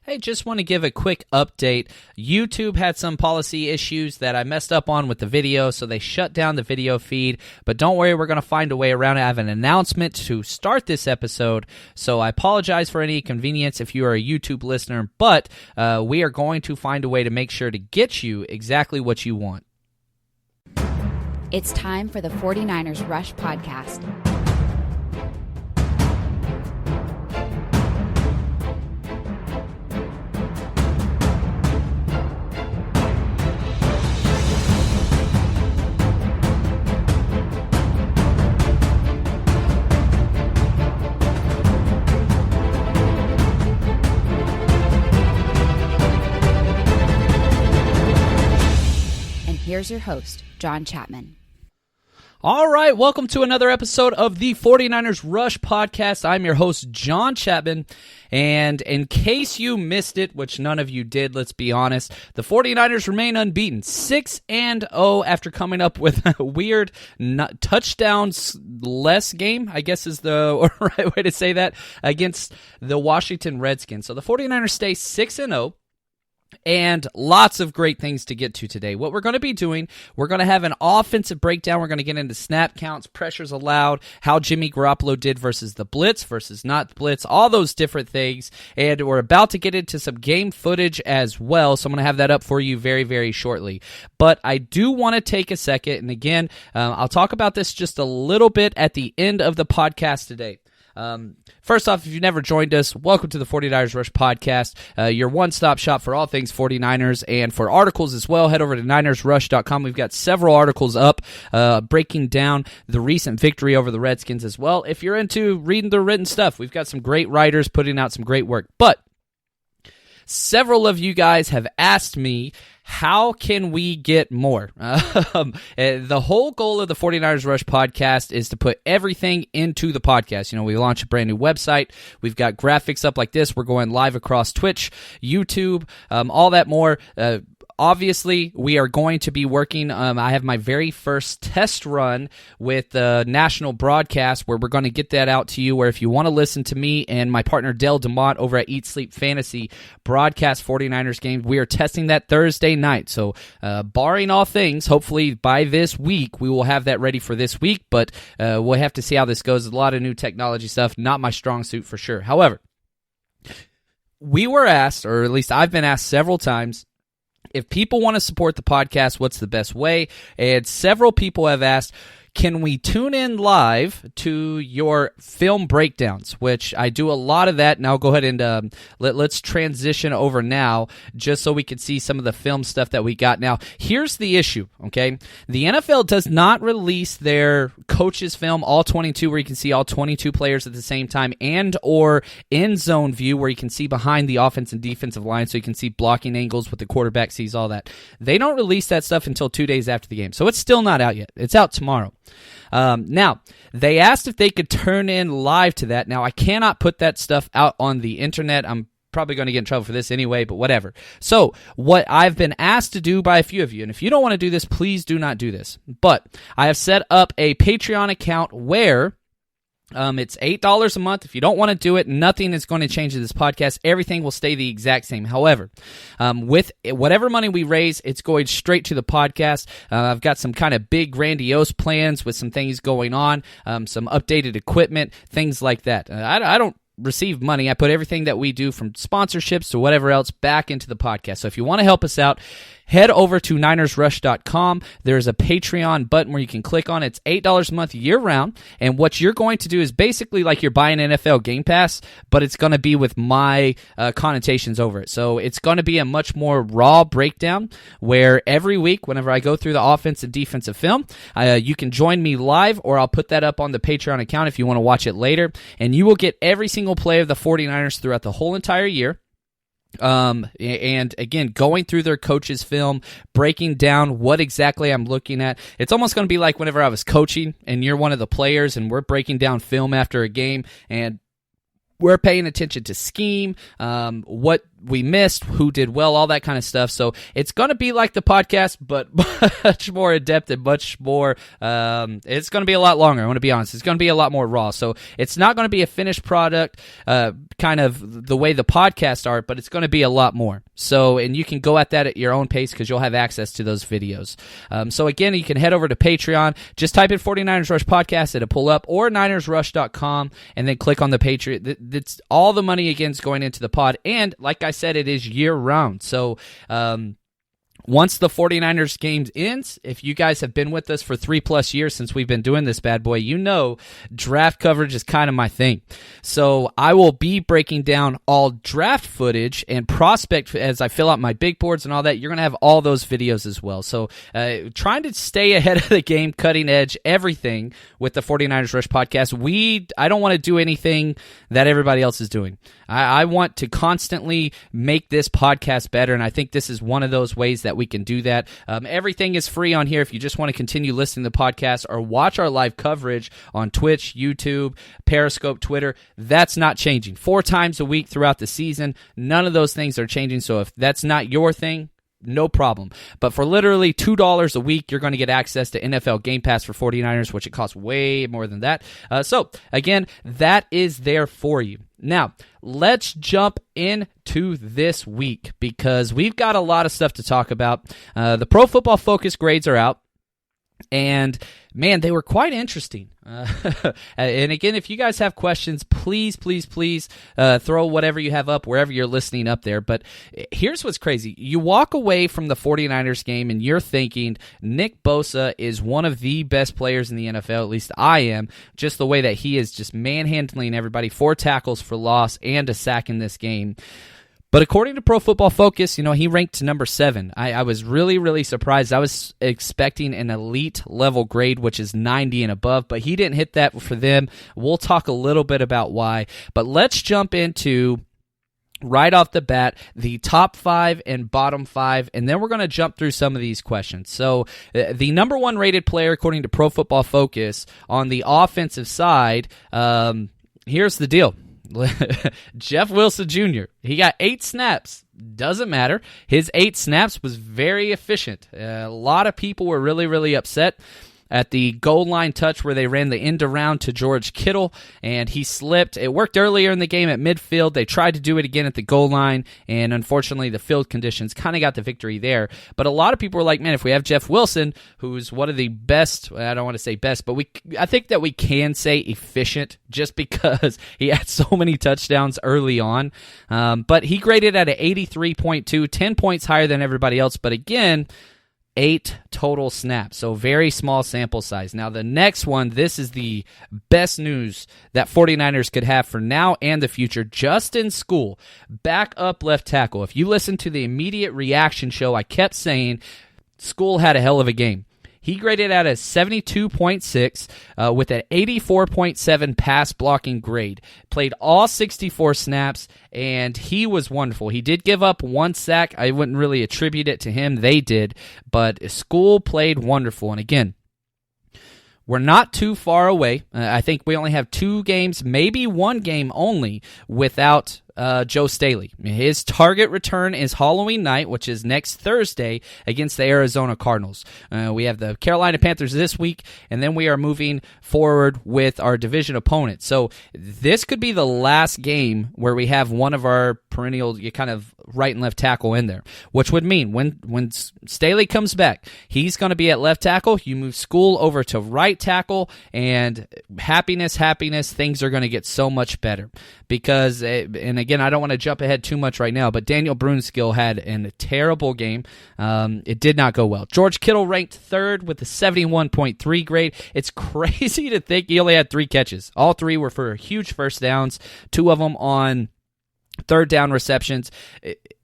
Hey, just want to give a quick update. YouTube had some policy issues that I messed up on with the video, so they shut down the video feed. But don't worry, we're going to find a way around it. I have an announcement to start this episode, so I apologize for any inconvenience if you are a YouTube listener, but we are going to find a way to make sure to get you exactly what you want. It's time for the 49ers Rush podcast. Here's your host, John Chapman. All right, welcome to another episode of the 49ers Rush podcast. I'm your host, John Chapman, and in case you missed it, which none of you did, let's be honest, the 49ers remain unbeaten, 6-0 after coming up with a weird touchdowns-less game, I guess is the right way to say that, against the Washington Redskins. So the 49ers stay 6-0. And lots of great things to get to today. What we're going to be doing, we're going to have an offensive breakdown. We're going to get into snap counts, pressures allowed, how Jimmy Garoppolo did versus the blitz versus not the blitz, all those different things. And we're about to get into some game footage as well, so I'm going to have that up for you very, very shortly. But I do want to take a second, and again, I'll talk about this just a little bit at the end of the podcast today. First off, if you've never joined us, welcome to the 49ers Rush podcast, your one-stop shop for all things 49ers, and for articles as well, head over to NinersRush.com. We've got several articles up breaking down the recent victory over the Redskins as well. If you're into reading the written stuff, we've got some great writers putting out some great work. But several of you guys have asked me, how can we get more? The whole goal of the 49ers Rush podcast is to put everything into the podcast. You know, we launched a brand new website. We've got graphics up like this. We're going live across Twitch, YouTube, all that more. Obviously, we are going to be working. I have my very first test run with the national broadcast where we're going to get that out to you, where if you want to listen to me and my partner Dell DeMont over at Eat Sleep Fantasy broadcast 49ers games, we are testing that Thursday night. So barring all things, hopefully by this week, we will have that ready for this week, but we'll have to see how this goes. A lot of new technology stuff, not my strong suit for sure. However, we were asked, or at least I've been asked several times, if people want to support the podcast, what's the best way? And several people have asked, can we tune in live to your film breakdowns, which I do a lot of that, and I'll go ahead and let's transition over now just so we can see some of the film stuff that we got. Now, here's the issue, okay? The NFL does not release their coaches film, all 22, where you can see all 22 players at the same time, and or end zone view where you can see behind the offense and defensive line so you can see blocking angles, what the quarterback sees, all that. They don't release that stuff until 2 days after the game, so it's still not out yet. It's out tomorrow. Now, they asked if they could turn in live to that. Now, I cannot put that stuff out on the internet. I'm probably going to get in trouble for this anyway, but whatever. So, what I've been asked to do by a few of you, and if you don't want to do this, please do not do this, but I have set up a Patreon account where it's $8 a month. If you don't want to do it, nothing is going to change in this podcast. Everything will stay the exact same. However, with whatever money we raise, it's going straight to the podcast. I've got some kind of big, grandiose plans with some things going on, some updated equipment, things like that. I don't receive money. I put everything that we do from sponsorships to whatever else back into the podcast. So if you want to help us out, head over to NinersRush.com. There's a Patreon button where you can click on it. It's $8 a month year-round, and what you're going to do is basically like you're buying NFL Game Pass, but it's going to be with my connotations over it. So it's going to be a much more raw breakdown where every week, whenever I go through the offense and defensive film, you can join me live, or I'll put that up on the Patreon account if you want to watch it later, and you will get every single play of the 49ers throughout the whole entire year. And again, going through their coach's film, breaking down what exactly I'm looking at. It's almost going to be like whenever I was coaching and you're one of the players and we're breaking down film after a game, and we're paying attention to scheme, what we missed, who did well, all that kind of stuff. So it's going to be like the podcast, but much more in-depth and much more, it's going to be a lot longer, I want to be honest. It's going to be a lot more raw. So it's not going to be a finished product, kind of the way the podcasts are, but it's going to be a lot more. So, and you can go at that at your own pace because you'll have access to those videos. So again, you can head over to Patreon, just type in 49ers Rush Podcast, it'll pull up, or NinersRush.com, and then click on the Patreon. That's all the money, again, is going into the pod. And like I said, it is year-round. So, once the 49ers game ends, if you guys have been with us for 3+ years since we've been doing this bad boy, you know draft coverage is kind of my thing. So I will be breaking down all draft footage and prospect as I fill out my big boards and all that. You're going to have all those videos as well. So trying to stay ahead of the game, cutting edge, everything with the 49ers Rush Podcast. I don't want to do anything that everybody else is doing. I want to constantly make this podcast better, and I think this is one of those ways that we can do that. Everything is free on here if you just want to continue listening to the podcast or watch our live coverage on Twitch, YouTube, Periscope, Twitter. That's not changing. 4 times a week throughout the season. None of those things are changing, so if that's not your thing, no problem. But for literally $2 a week, you're going to get access to NFL Game Pass for 49ers, which it costs way more than that. So, again, that is there for you. Now, let's jump into this week because we've got a lot of stuff to talk about. The Pro Football Focus grades are out. And, man, they were quite interesting. And again, if you guys have questions, please throw whatever you have up wherever you're listening up there. But here's what's crazy. You walk away from the 49ers game and you're thinking Nick Bosa is one of the best players in the NFL, at least I am, just the way that he is just manhandling everybody, 4 tackles for loss and a sack in this game. But according to Pro Football Focus, he ranked number 7. I was really surprised. I was expecting an elite level grade, which is 90 and above, but he didn't hit that for them. We'll talk a little bit about why. But let's jump into, right off the bat, the top 5 and bottom 5, and then we're going to jump through some of these questions. So the number 1 rated player, according to Pro Football Focus, on the offensive side, here's the deal. Jeff Wilson Jr. He got 8 snaps. Doesn't matter. His 8 snaps was very efficient. A lot of people were really upset at the goal line touch where they ran the end around to George Kittle, and he slipped. It worked earlier in the game at midfield. They tried to do it again at the goal line, and unfortunately the field conditions kind of got the victory there. But a lot of people were like, man, if we have Jeff Wilson, who's one of the best, I don't want to say best, but I think that we can say efficient just because he had so many touchdowns early on. But he graded at an 83.2, 10 points higher than everybody else. But again, 8 total snaps, so very small sample size. Now, the next one, this is the best news that 49ers could have for now and the future. Justin Skule, backup left tackle. If you listen to the immediate reaction show, I kept saying Skule had a hell of a game. He graded at a 72.6 with an 84.7 pass blocking grade. Played all 64 snaps, and he was wonderful. He did give up 1 sack. I wouldn't really attribute it to him. They did. But Skule played wonderful. And again, we're not too far away. I think we only have 2 games, maybe 1 game only, without Joe Staley. His target return is Halloween night, which is next Thursday against the Arizona Cardinals. We have the Carolina Panthers this week, and then we are moving forward with our division opponent. So this could be the last game where we have one of our perennial kind of right and left tackle in there, which would mean when Staley comes back, he's going to be at left tackle. You move Skule over to right tackle, and happiness, things are going to get so much better because, and again, I don't want to jump ahead too much right now, but Daniel Brunskill had a terrible game. It did not go well. George Kittle ranked 3rd with a 71.3 grade. It's crazy to think he only had 3 catches. All 3 were for huge first downs, 2 of them on 3rd down receptions.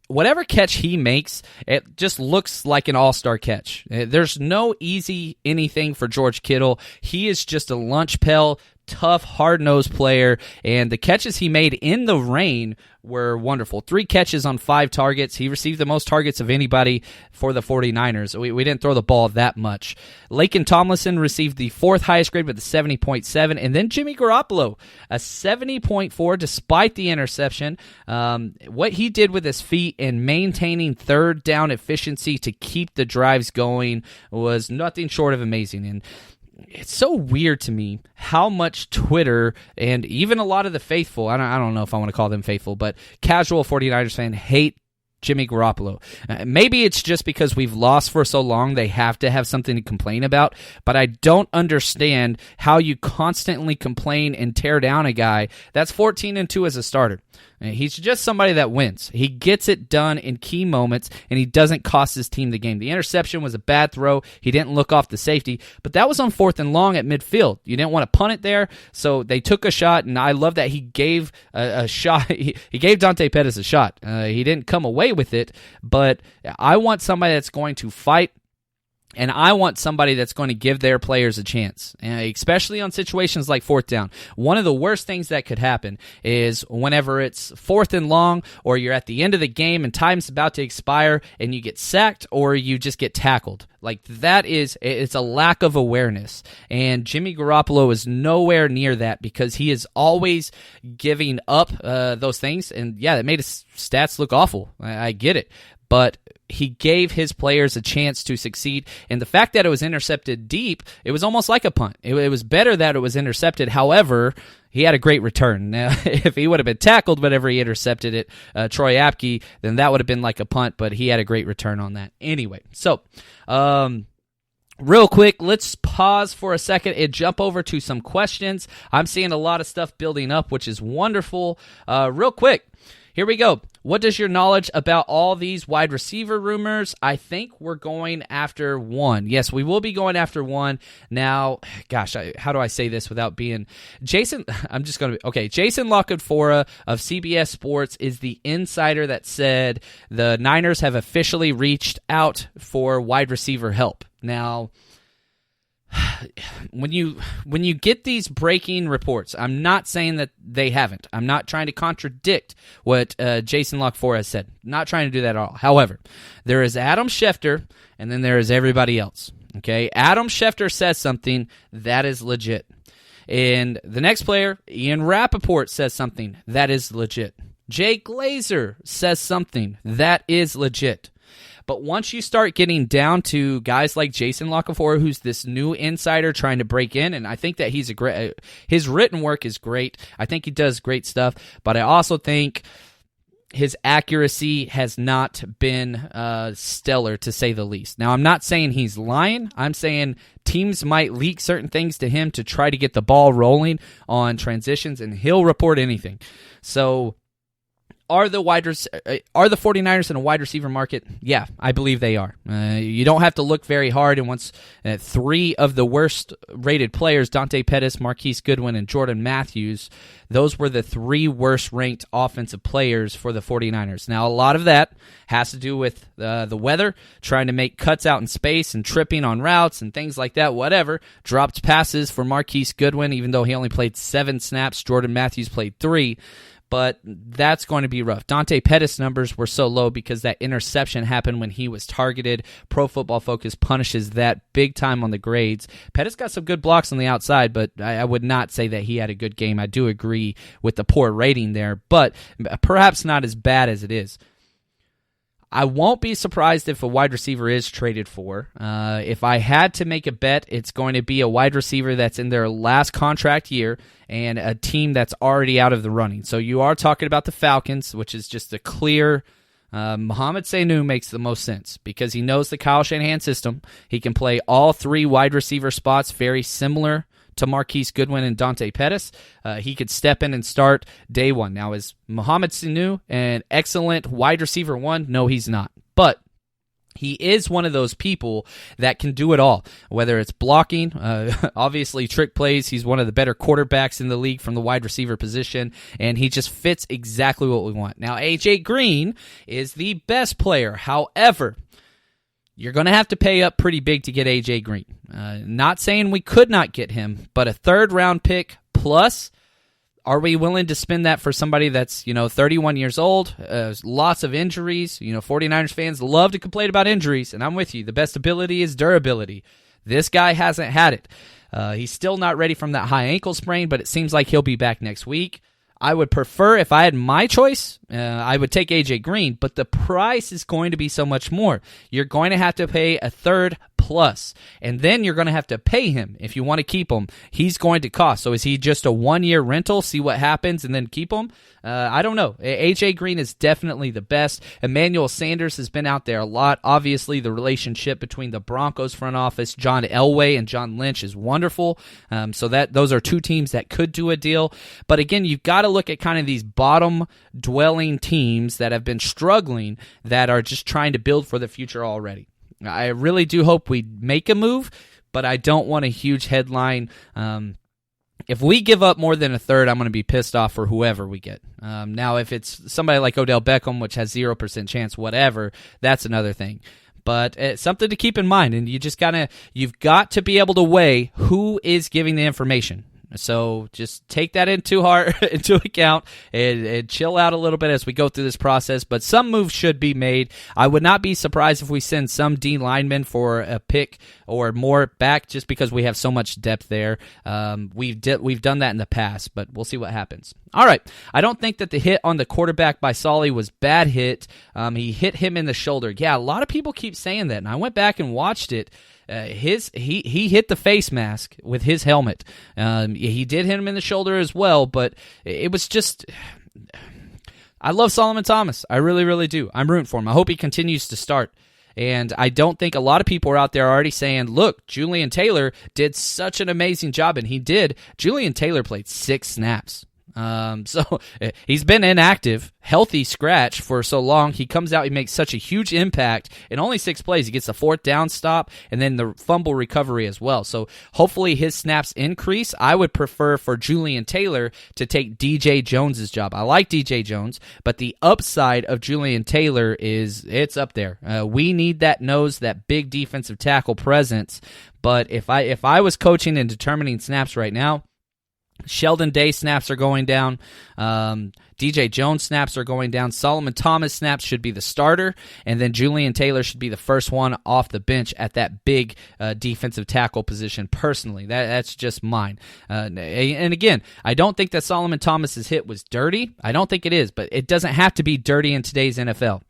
Whatever catch he makes, it just looks like an all-star catch. There's no easy anything for George Kittle. He is just a lunch pail tough, hard-nosed player, and the catches he made in the rain were wonderful. 3 catches on 5 targets. He received the most targets of anybody for the 49ers. We didn't throw the ball that much. Laken Tomlinson received the 4th highest grade with a 70.7, and then Jimmy Garoppolo, a 70.4 despite the interception. What he did with his feet and maintaining third down efficiency to keep the drives going was nothing short of amazing. And it's so weird to me how much Twitter and even a lot of the faithful, I don't know if I want to call them faithful, but casual 49ers fan hate Jimmy Garoppolo. Maybe it's just because we've lost for so long they have to have something to complain about, but I don't understand how you constantly complain and tear down a guy that's 14-2 as a starter. He's just somebody that wins. He gets it done in key moments, and he doesn't cost his team the game. The interception was a bad throw. He didn't look off the safety, but that was on 4th and long at midfield. You didn't want to punt it there, so they took a shot, and I love that he gave a shot. He gave Dante Pettis a shot. He didn't come away with it, but I want somebody that's going to fight, and I want somebody that's going to give their players a chance, especially on situations like 4th down. One of the worst things that could happen is whenever it's 4th and long, or you're at the end of the game and time's about to expire and you get sacked or you just get tackled. Like, it's a lack of awareness. And Jimmy Garoppolo is nowhere near that because he is always giving up those things. And yeah, that made his stats look awful. I get it. But he gave his players a chance to succeed. And the fact that it was intercepted deep, it was almost like a punt. It was better that it was intercepted. However, he had a great return. Now, if he would have been tackled whenever he intercepted it, Troy Apke, then that would have been like a punt, but he had a great return on that. Anyway, so real quick, let's pause for a second and jump over to some questions. I'm seeing a lot of stuff building up, which is wonderful. Real quick, here we go. What does your knowledge about all these wide receiver rumors? I think we're going after one. Yes, we will be going after one. Now, gosh, how do I say this without being... Jason Lockenfora of CBS Sports is the insider that said the Niners have officially reached out for wide receiver help. Now, when you get these breaking reports, I'm not saying that they haven't. I'm not trying to contradict what Jason Lockenfora has said. Not trying to do that at all. However, there is Adam Schefter, and then there is everybody else. Okay, Adam Schefter says something that is legit, and the next player, Ian Rappaport, says something that is legit. Jay Glazer says something that is legit. But once you start getting down to guys like Jason Lockenfora, who's this new insider trying to break in, and I think that he's his written work is great. I think he does great stuff, but I also think his accuracy has not been stellar, to say the least. Now, I'm not saying he's lying. I'm saying teams might leak certain things to him to try to get the ball rolling on transitions, and he'll report anything. So... Are the 49ers in a wide receiver market? Yeah, I believe they are. You don't have to look very hard, and once 3 of the worst-rated players, Dante Pettis, Marquise Goodwin, and Jordan Matthews, those were the 3 worst-ranked offensive players for the 49ers. Now, a lot of that has to do with the weather, trying to make cuts out in space and tripping on routes and things like that, whatever. Dropped passes for Marquise Goodwin, even though he only played 7 snaps. Jordan Matthews played 3. But that's going to be rough. Dante Pettis' numbers were so low because that interception happened when he was targeted. Pro Football Focus punishes that big time on the grades. Pettis got some good blocks on the outside, but I would not say that he had a good game. I do agree with the poor rating there, but perhaps not as bad as it is. I won't be surprised if a wide receiver is traded for. If I had to make a bet, it's going to be a wide receiver that's in their last contract year and a team that's already out of the running. So you are talking about the Falcons, which is just a clear... Mohamed Sanu makes the most sense because he knows the Kyle Shanahan system. He can play all 3 wide receiver spots very similar to Marquise Goodwin and Dante Pettis. He could step in and start day one. Now, is Mohamed Sanu an excellent wide receiver 1? No, he's not. But he is one of those people that can do it all, whether it's blocking, obviously trick plays. He's one of the better quarterbacks in the league from the wide receiver position, and he just fits exactly what we want. Now, A.J. Green is the best player. However, you're going to have to pay up pretty big to get A.J. Green. Not saying we could not get him, but a 3rd-round pick plus. Are we willing to spend that for somebody that's, 31 years old, lots of injuries? 49ers fans love to complain about injuries, and I'm with you. The best ability is durability. This guy hasn't had it. He's still not ready from that high ankle sprain, but it seems like he'll be back next week. I would prefer, if I had my choice, I would take A.J. Green, but the price is going to be so much more. You're going to have to pay a third plus, and then you're going to have to pay him if you want to keep him. He's going to cost. So is he just a one-year rental, see what happens, and then keep him? I don't know. A.J. Green is definitely the best. Emmanuel Sanders has been out there a lot. Obviously, the relationship between the Broncos front office, John Elway and John Lynch, is wonderful. So those are two teams that could do a deal. But again, you've got to look at kind of these bottom-dwelling teams that have been struggling, that are just trying to build for the future already. I really do hope we make a move, but I don't want a huge headline. If we give up more than a third, I'm going to be pissed off for whoever we get. Now, if it's somebody like Odell Beckham, which has 0% chance, whatever, that's another thing. But it's something to keep in mind, and you've got to be able to weigh who is giving the information. So just take that into account and chill out a little bit as we go through this process. But some moves should be made. I would not be surprised if we send some D linemen for a pick or more back, just because we have so much depth there. We've done that in the past, but we'll see what happens. All right. I don't think that the hit on the quarterback by Solly was bad hit. He hit him in the shoulder. Yeah, a lot of people keep saying that, and I went back and watched it. He hit the face mask with his helmet. He did hit him in the shoulder as well, but it was just... I love Solomon Thomas. I really, really do. I'm rooting for him. I hope he continues to start. And I don't think a lot of people are out there already saying, look, Julian Taylor did such an amazing job, and he did. Julian Taylor played 6 snaps. So he's been inactive, healthy scratch for so long. He comes out, he makes such a huge impact. In only 6 plays, he gets a 4th down stop and then the fumble recovery as well. So hopefully his snaps increase. I would prefer for Julian Taylor to take DJ Jones's job. I like DJ Jones, but the upside of Julian Taylor it's up there. We need that nose, that big defensive tackle presence. But if I was coaching and determining snaps right now, Sheldon Day snaps are going down. DJ Jones snaps are going down. Solomon Thomas snaps should be the starter. And then Julian Taylor should be the first one off the bench at that big defensive tackle position, personally. That's just mine. And again, I don't think that Solomon Thomas's hit was dirty. I don't think it is, but it doesn't have to be dirty in today's NFL.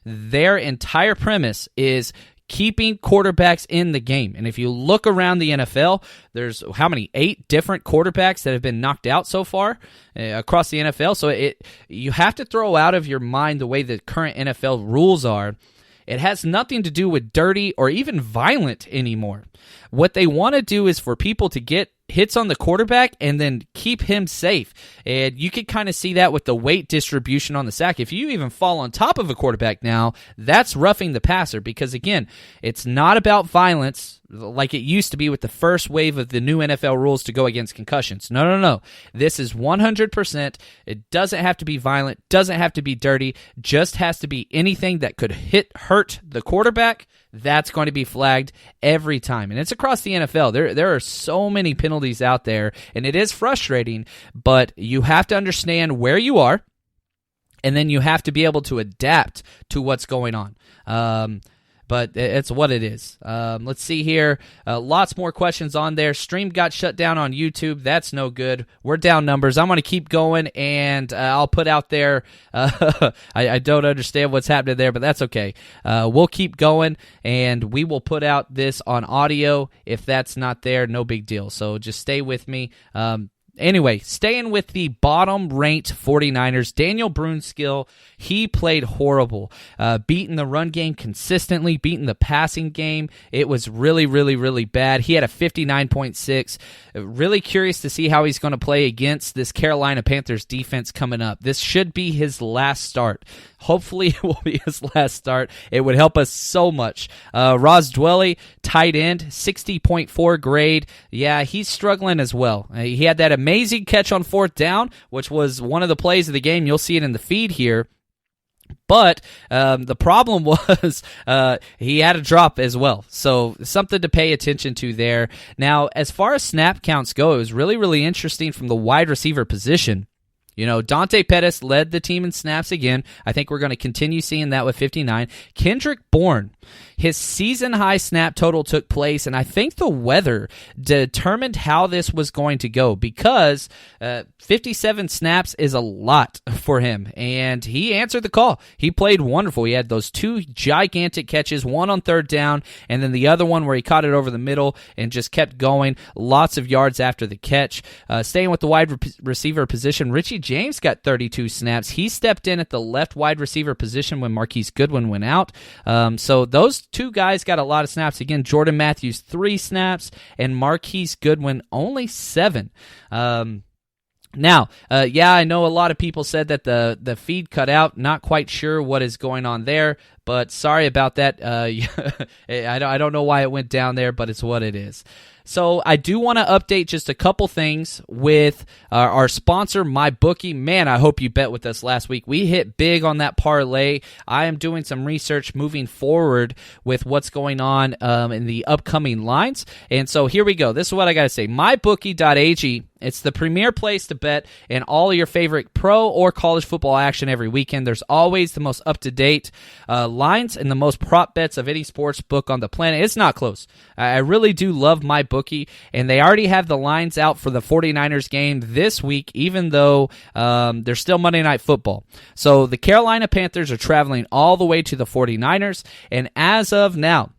Their entire premise is keeping quarterbacks in the game. And if you look around the NFL, there's how many? 8 different quarterbacks that have been knocked out so far across the NFL. So you have to throw out of your mind the way the current NFL rules are. It has nothing to do with dirty or even violent anymore. What they want to do is for people to get hits on the quarterback and then keep him safe. And you can kind of see that with the weight distribution on the sack. If you even fall on top of a quarterback now, that's roughing the passer, because, again, it's not about violence like it used to be with the first wave of the new NFL rules to go against concussions. No. This is 100%. It doesn't have to be violent, doesn't have to be dirty, just has to be anything that could hurt the quarterback. That's going to be flagged every time. And it's across the NFL. There are so many penalties out there, and it is frustrating, but you have to understand where you are, and then you have to be able to adapt to what's going on. But it's what it is. Let's see here. Lots more questions on there. Stream got shut down on YouTube. That's no good. We're down numbers. I'm going to keep going, and I'll put out there. I don't understand what's happening there, but that's okay. We'll keep going, and we will put out this on audio. If that's not there, no big deal. So just stay with me. Anyway, staying with the bottom-ranked 49ers, Daniel Brunskill, he played horrible. Beating the run game consistently, beating the passing game. It was really, really, really bad. He had a 59.6. Really curious to see how he's going to play against this Carolina Panthers defense coming up. This should be his last start. Hopefully it will be his last start. It would help us so much. Roz Dwelly, tight end, 60.4 grade. Yeah, he's struggling as well. He had that amazing catch on 4th down, which was one of the plays of the game. You'll see it in the feed here. But the problem was he had a drop as well. So something to pay attention to there. Now, as far as snap counts go, it was really, really interesting from the wide receiver position. You know, Dante Pettis led the team in snaps again. I think we're going to continue seeing that with 59. Kendrick Bourne, his season-high snap total took place, and I think the weather determined how this was going to go because 57 snaps is a lot for him, and he answered the call. He played wonderful. He had those 2 gigantic catches, one on third down, and then the other one where he caught it over the middle and just kept going. Lots of yards after the catch. Staying with the wide receiver position, Richie James got 32 snaps. He stepped in at the left wide receiver position when Marquise Goodwin went out. So those 2 guys got a lot of snaps. Again, Jordan Matthews 3 snaps and Marquise Goodwin only 7. Now, I know a lot of people said that the feed cut out. Not quite sure what is going on there, but sorry about that. I don't know why it went down there, but it's what it is. So I do want to update just a couple things with our sponsor, MyBookie. Man, I hope you bet with us last week. We hit big on that parlay. I am doing some research moving forward with what's going on in the upcoming lines. And so here we go. This is what I got to say. MyBookie.ag. It's the premier place to bet in all of your favorite pro or college football action every weekend. There's always the most up-to-date lines and the most prop bets of any sports book on the planet. It's not close. I really do love MyBookie, and they already have the lines out for the 49ers game this week, even though there's still Monday Night Football. So the Carolina Panthers are traveling all the way to the 49ers, and as of now,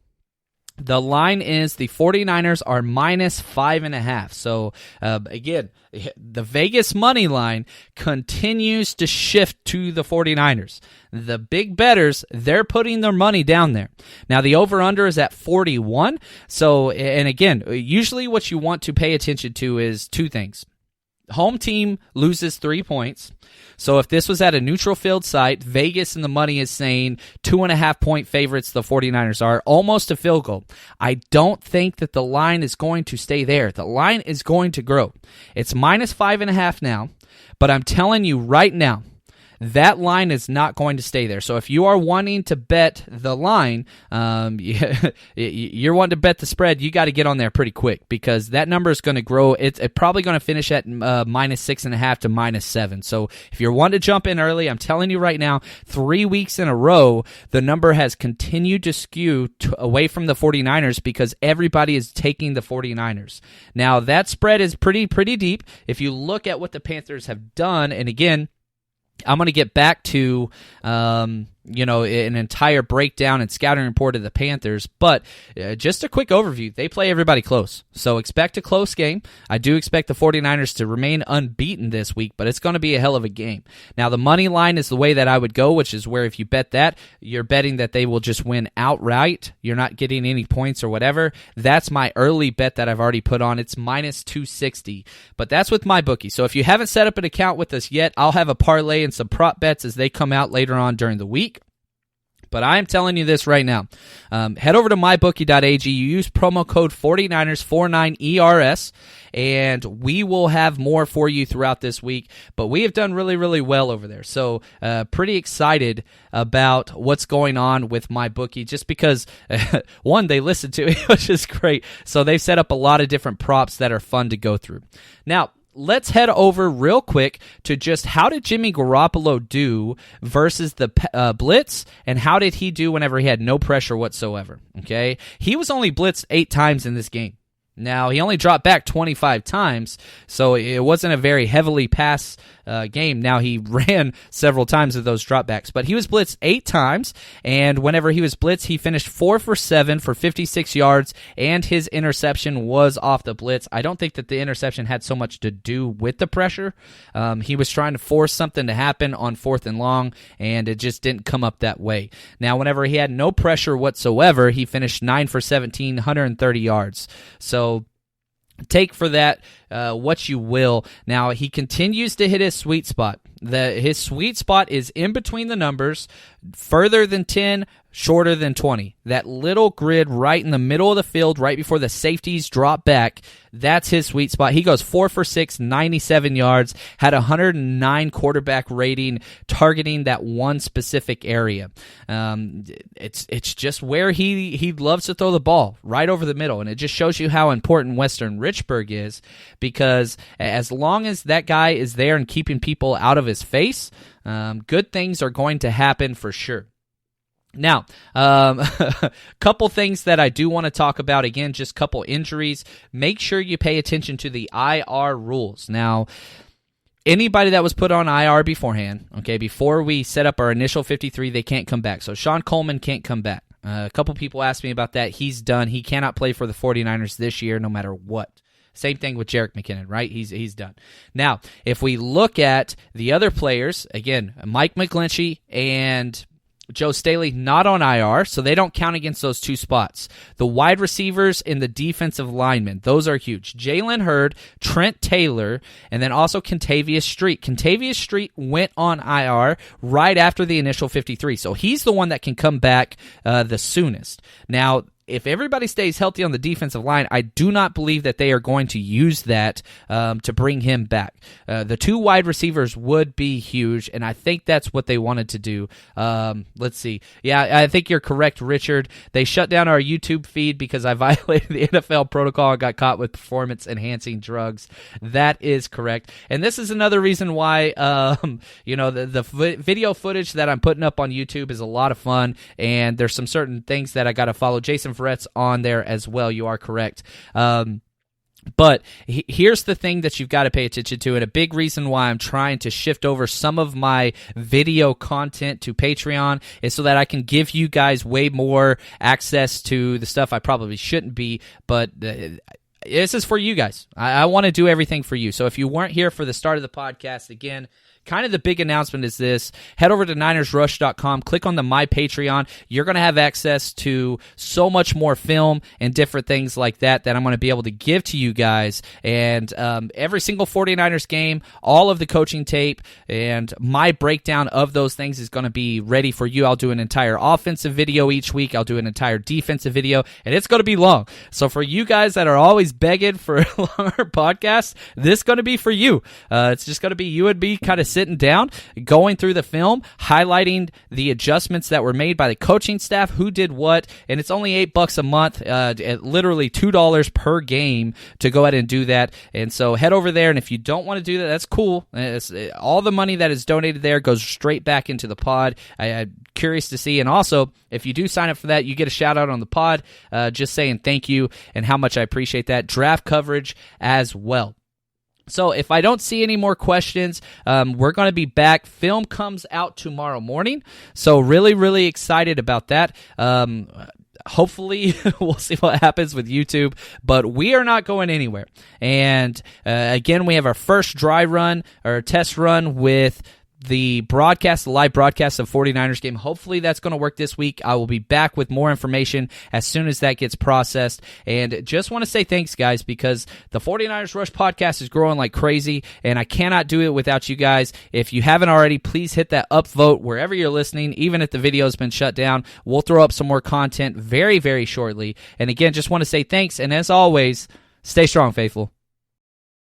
the line is the 49ers are minus 5.5. So, again, the Vegas money line continues to shift to the 49ers. The big bettors, they're putting their money down there. Now, the over-under is at 41. So, and again, usually what you want to pay attention to is 2 things. Home team loses 3 points. So if this was at a neutral field site, Vegas and the money is saying 2.5-point favorites the 49ers are, almost a field goal. I don't think that the line is going to stay there. The line is going to grow. It's minus 5.5 now, but I'm telling you right now, that line is not going to stay there. So if you are wanting to bet the line, you're wanting to bet the spread, you got to get on there pretty quick because that number is going to grow. It's probably going to finish at minus 6.5 to minus 7. So if you're wanting to jump in early, I'm telling you right now, 3 weeks in a row, the number has continued to skew away from the 49ers because everybody is taking the 49ers. Now, that spread is pretty deep. If you look at what the Panthers have done, and again, I'm going to get back to, an entire breakdown and scouting report of the Panthers, but just a quick overview. They play everybody close, so expect a close game. I do expect the 49ers to remain unbeaten this week, but it's going to be a hell of a game. Now, the money line is the way that I would go, which is where if you bet that, you're betting that they will just win outright. You're not getting any points or whatever. That's my early bet that I've already put on. It's minus 260, but that's with MyBookie. So if you haven't set up an account with us yet, I'll have a parlay and some prop bets as they come out later on during the week. But I am telling you this right now. Head over to mybookie.ag. You use promo code 49ers49ERS, and we will have more for you throughout this week. But we have done really, really well over there. So pretty excited about what's going on with MyBookie just because, one, they listen to me, which is great. So they've set up a lot of different props that are fun to go through. Now, let's head over real quick to just how did Jimmy Garoppolo do versus the blitz, and how did he do whenever he had no pressure whatsoever, okay? He was only blitzed 8 times in this game. Now, he only dropped back 25 times, so it wasn't a very heavily pass game. Now, he ran several times of those dropbacks, but he was blitzed 8 times, and whenever he was blitzed, he finished 4 for 7 for 56 yards, and his interception was off the blitz. I don't think that the interception had so much to do with the pressure. He was trying to force something to happen on 4th and long, and it just didn't come up that way. Now, whenever he had no pressure whatsoever, he finished 9 for 17, 130 yards. So, take for that what you will. Now, he continues to hit his sweet spot. His sweet spot is in between the numbers, further than 10, shorter than 20. That little grid right in the middle of the field, right before the safeties drop back, that's his sweet spot. He goes 4 for 6, 97 yards, had 109 quarterback rating, targeting that one specific area. It's just where he loves to throw the ball, right over the middle, and it just shows you how important Western Richburg is, because as long as that guy is there and keeping people out of his face, good things are going to happen for sure. Now, couple things that I do want to talk about. Again, just couple injuries. Make sure you pay attention to the IR rules. Now, anybody that was put on IR beforehand, okay, before we set up our initial 53, they can't come back. So Sean Coleman can't come back. A couple people asked me about that. He's done. He cannot play for the 49ers this year no matter what. Same thing with Jerick McKinnon, right? He's done. Now, if we look at the other players, again, Mike McGlinchey and Joe Staley not on IR, so they don't count against those two spots. The wide receivers and the defensive linemen, those are huge. Jalen Hurd, Trent Taylor, and then also Kentavious Street. Kentavious Street went on IR right after the initial 53, so he's the one that can come back the soonest. Now, if everybody stays healthy on the defensive line, I do not believe that they are going to use that to bring him back. The two wide receivers would be huge, and I think that's what they wanted to do. Let's see. Yeah, I think you're correct, Richard. They shut down our YouTube feed because I violated the NFL protocol and got caught with performance-enhancing drugs. That is correct. And this is another reason why, the video footage that I'm putting up on YouTube is a lot of fun, and there's some certain things that I got to follow. Jason Verrett's on there as well. You are correct. But here's the thing that you've got to pay attention to, and a big reason why I'm trying to shift over some of my video content to Patreon is so that I can give you guys way more access to the stuff I probably shouldn't be, but this is for you guys. I want to do everything for you. So if you weren't here for the start of the podcast, again, kind of the big announcement is this. Head over to NinersRush.com, click on the My Patreon. You're going to have access to so much more film and different things like that I'm going to be able to give to you guys. And every single 49ers game, all of the coaching tape, and my breakdown of those things is going to be ready for you. I'll do an entire offensive video each week. I'll do an entire defensive video, and it's going to be long. So for you guys that are always begging for longer podcasts, this is going to be for you. It's just going to be you and me kind of sitting down, going through the film, highlighting the adjustments that were made by the coaching staff, who did what, and it's only $8 a month, at literally $2 per game to go ahead and do that. And so head over there, and if you don't want to do that, that's cool. All the money that is donated there goes straight back into the pod. I'm curious to see, and also, if you do sign up for that, you get a shout out on the pod, just saying thank you and how much I appreciate that. Draft coverage as well. So if I don't see any more questions, we're going to be back. Film comes out tomorrow morning, so really, really excited about that. Hopefully, we'll see what happens with YouTube, but we are not going anywhere. And again, we have our first dry run or test run with the live broadcast of 49ers game. Hopefully that's going to work this week. I will be back with more information as soon as that gets processed. And just want to say thanks, guys, because the 49ers Rush podcast is growing like crazy, and I cannot do it without you guys. If you haven't already, please hit that upvote wherever you're listening, even if the video has been shut down. We'll throw up some more content very, very shortly. And again, just want to say thanks, and as always, stay strong, faithful.